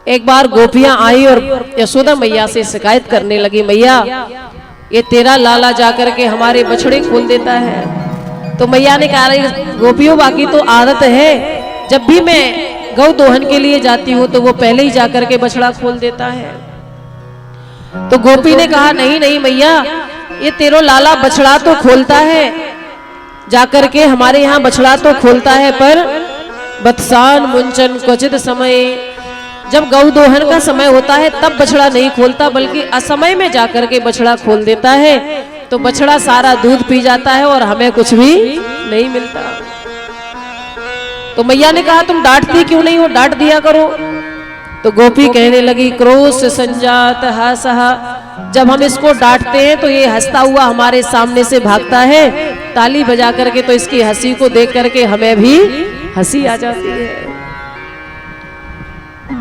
एक बार गोपियां आई और यशोदा मैया से शिकायत करने लगी, मैया ये तेरा लाला जाकर के हमारे बछड़े खोल देता है। तो मैया ने कहा, गोपियों बाकी तो आदत है, जब भी मैं गौ दोहन के लिए जाती हूँ तो वो पहले ही जाकर के बछड़ा खोल देता है। तो गोपी ने कहा, नहीं नहीं मैया, ये तेरो लाला बछड़ा तो खोलता है, जाकर के हमारे यहाँ बछड़ा तो खोलता है, पर बत्सान मुंचन क्वचित समय, जब गौ दोहन का समय होता है तब बछड़ा नहीं खोलता, बल्कि असमय में जाकर के बछड़ा खोल देता है। तो बछड़ा सारा दूध पी जाता है और हमें कुछ भी नहीं मिलता। तो मैया ने कहा, तुम डांटती क्यों नहीं हो, डांट दिया करो। तो गोपी कहने लगी, क्रोध संजात हासहा, जब हम इसको डांटते हैं तो ये हंसता हुआ हमारे सामने से भागता है, ताली बजा करके, तो इसकी हंसी को देख करके हमें भी हंसी आ जाती है।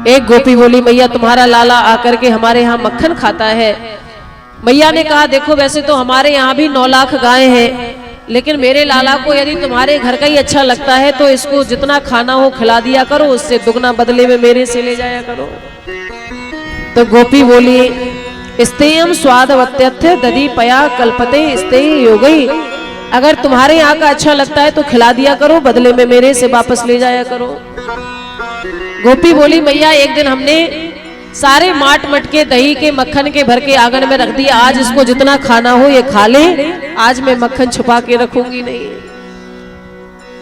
एक गोपी बोली, मैया तुम्हारा लाला आकर के हमारे यहाँ मक्खन खाता है। मैया ने कहा, देखो वैसे तो हमारे यहाँ भी 9 लाख गायें हैं, लेकिन मेरे लाला को यदि तुम्हारे घर का ही अच्छा लगता है तो इसको जितना खाना हो खिला दिया करो, उससे दुगना बदले में मेरे से ले जाया करो। तो गोपी बोली, स्तेयम स्वादवत्यर्थ दधी पया कल्पते स्तेय योगई, अगर तुम्हारे यहाँ का अच्छा लगता है तो खिला दिया करो, बदले में मेरे से वापस ले जाया करो। गोपी बोली, मैया एक दिन हमने सारे माट मटके दही के मक्खन के भर के आंगन में रख दिया, आज इसको जितना खाना हो ये खा ले, आज मैं मक्खन छुपा के रखूंगी नहीं।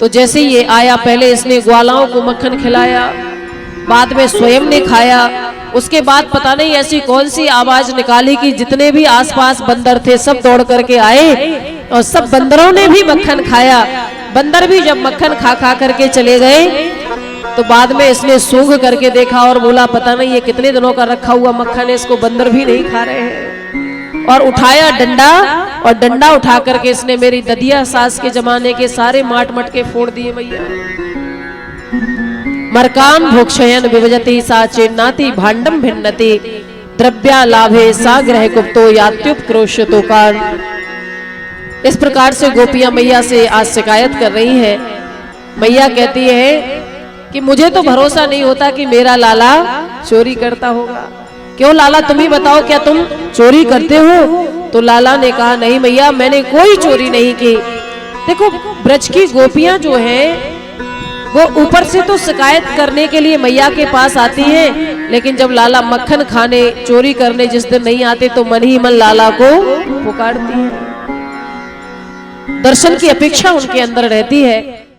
तो जैसे ये आया, पहले इसने ग्वालाओं को मक्खन खिलाया, बाद में स्वयं ने खाया, उसके बाद पता नहीं ऐसी कौन सी आवाज निकाली कि जितने भी आसपास बंदर थे सब दौड़ करके आए और सब बंदरों ने भी मक्खन खाया। बंदर भी जब मक्खन खा खा करके चले गए तो बाद में इसने सूंघ करके देखा और बोला, पता नहीं ये कितने दिनों का रखा हुआ मक्खन है, इसको बंदर भी नहीं खा रहे हैं। और उठाया डंडा, और डंडा उठा करके इसने मेरी ददिया सास के जमाने के सारे माट मटके फोड़ दिए। मैया मरकान भोक्षयन विभजति सा चेन्नाति भांडम भिन्नति द्रव्या लाभे सा ग्रह गुप्तो यात्युप क्रोशतो कान। इस प्रकार से गोपियां मैया से आज शिकायत कर रही हैं। मैया कहती है कि मुझे तो भरोसा नहीं होता कि मेरा लाला चोरी करता होगा। क्यों लाला, तुम ही बताओ, क्या तुम चोरी करते हो? तो लाला ने कहा, नहीं मैया, मैंने कोई चोरी नहीं की। देखो ब्रज की गोपियां जो हैं वो ऊपर से तो शिकायत करने के लिए मैया के पास आती हैं, लेकिन जब लाला मक्खन खाने चोरी करने जिस दिन नहीं आते तो मन ही मन लाला को पुकारती हैं। दर्शन की अपेक्षा उनके अंदर रहती है।